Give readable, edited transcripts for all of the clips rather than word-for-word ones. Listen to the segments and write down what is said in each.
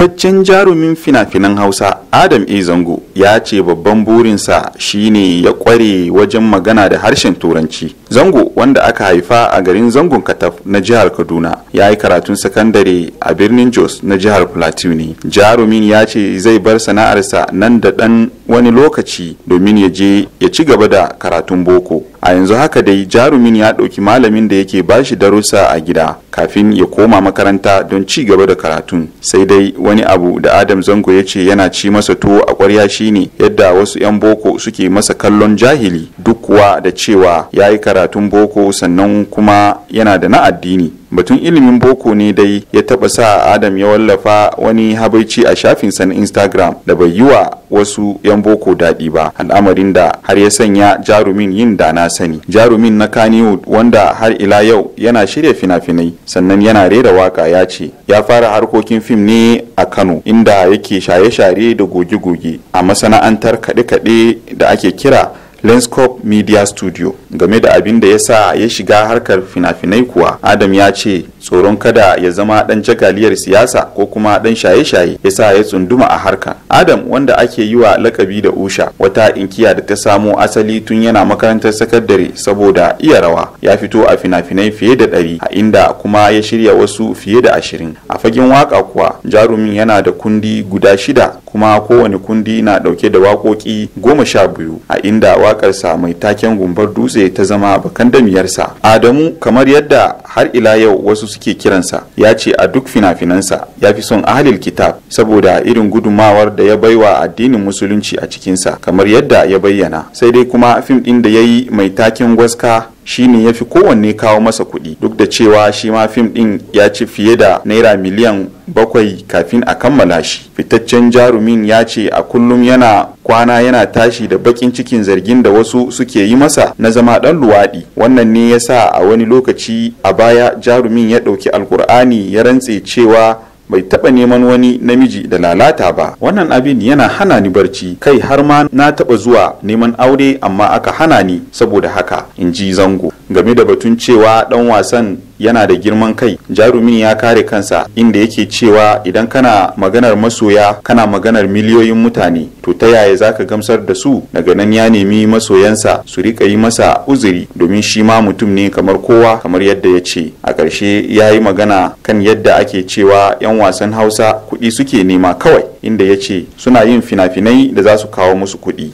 Fitaccen jarumin fina-finan Hausa Adam A. Zango ya ce babban burinsa shine ya kware wajen magana da harshen Turanci. Zango, wanda aka haifa a garin Zangon Kataf na jihar Kaduna, ya yi karatun sakandare a birnin Jos na jihar Plateau ne. Jarumin ya ce zai bar sana'arsa nan da ɗan wani lokaci domin ya je ya ci gaba da karatun boko. A yanzu haka dai jarumin ya ɗauki malamin da yake bashi darussa a gida kafin ya koma makaranta don ci gaba da karatun. Sai dai wani abu da Adam Zango ya ce yana ci masa tuwo a ƙwarya shine yadda wasu 'yan boko suke masa kallon jahili, duk kuwa da cewa ya yi karatun boko sannan kuma yana da na addini. Batun ilimin boko ne dai ya taba sa Adam ya wallafa wani habaici a shafinsa na Instagram da bai yi wa wasu 'yan boko daɗi ba, al'amarin da har ya sanya jarumin yin da na sani. Jarumin na Kannywood, wanda har ila yau yana shirya fina-finai sannan yana rera waka, ya ce ya fara harkokin fim ne a Kano, inda yake shaye-shaye da goge-goge a masana'antar kaɗe-kaɗe da ake kira Lenscope Media Studio. Game da abin da ya sa ya shiga harkar fina-finai kuwa, Adam ya ce tsoron kada ya zama dan jagaliyar siyasa ko kuma dan shaye-shaye ya sa ya tsunduma a harka. Adam, wanda ake yi wa lakabi da Usha, wata inkiya da ta samo asali tun yana makarantar sakandare saboda iya rawa, ya fito a fina-finai fiye da 100, a inda kuma ya shirya wasu fiye da 20. A fagen waka kuwa, jarumin yana da kundi guda 6, kuma kowane kundi na dauke da waƙoƙi 12, a inda waƙarsa mai taken Gumbar Dutse ta zama bakan damiyarsa. Adamu, kamar yadda har ila yau wasu suke kiransa, ya ce a duk fina-finansa ya fi son ahlil kitab saboda irin gudumawar da ya baiwa addinin musulunci a cikinsa, kamar yadda ya bayyana. Sai dai kuma fim ɗin da ya yi mai taken Gwaska shine ya fi kowanne kawo masa kuɗi, duk da cewa shi ma fim ɗin ya ci fiye da naira miliyan 7 kafin a kammala shi. Fitaccen jarumin ya ce a kullum yana kwana yana tashi da bakin cikin zargin da wasu suke yi masa na zama ɗan luwaɗi. Wannan ne ya sa a wani lokaci a baya jarumin ya ɗauki alkur'ani ya rantse cewa bai taɓa neman wani namiji da lalata ba. Wannan abin yana hana ni barci, kai har ma na taɓa zuwa neman aure amma aka hana ni saboda haka, in ji Zango. Game da batun cewa ɗan wasan yana da girman kai, jarumin ya kare kansa inda yake cewa idan kana maganar masoya kana maganar miliyoyin mutane, to ta yaya zaka gamsar da su? Daga nan ya nemi masoyansa su rika yi masa uzuri domin shi ma mutum ne kamar kowa, kamar yadda ya ce. A ƙarshe ya yi magana kan yadda ake cewa 'yan wasan Hausa kuɗi suke nema kawai, inda ya ce suna yin fina-finai da za su kawo musu kuɗi.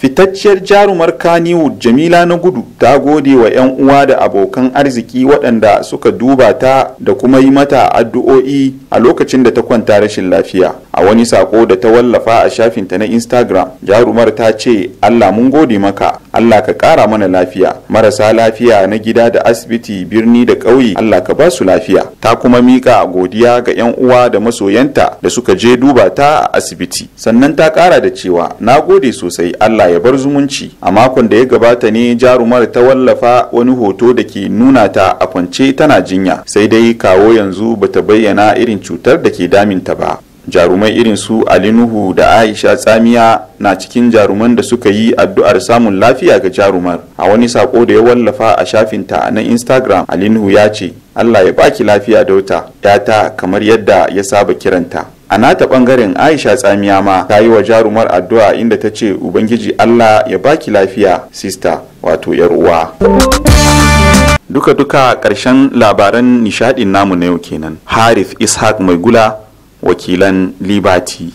Fitacciyar jarumar Kannywood Jamila Nagudu ta gode wa 'yan uwa da abokan arziki waɗanda suka duba ta da kuma yi mata addu'o'i a lokacin da ta kwanta rashin lafiya. A wani sako da ta wallafa a shafinta na Instagram, jarumar ta ce, Allah mun gode maka, Allah ka ƙara mana lafiya, marasa lafiya na gida da asibiti, birni da ƙauye, Allah ka ba su lafiya. Ta kuma miƙa godiya ga 'yan uwa da masoyanta da suka je duba ta a asibiti. Sannan ta ƙara da cewa, na gode sosai, Allah ya bar zumunci. A makon da ya gabata ne jarumar ta wallafa wani hoto da ke nuna ta a kwance tana jinya, sai dai kawo yanzu bata bayyana irin cutar da ke daminta ba. Jarumai irin su Ali Nuhu da Aisha Tsamiya na cikin jaruman da suka yi addu'ar samun lafiya ga jarumar. A wani sako da ya wallafa a shafinta na Instagram, Ali Nuhu ya ce, Allah ya baki lafiya dauta, yata, kamar yadda ya saba kiranta. A nata bangaren Aisha Tsamiya ma ta yi wa jarumar addu'a inda ta ce Ubangiji Allah ya baki lafiya sister, wato yar uwa. Duka-duka ƙarshen labaran nishadin namu na yau kenan. Harith Ishaq Maigula, Wakilan Liberty.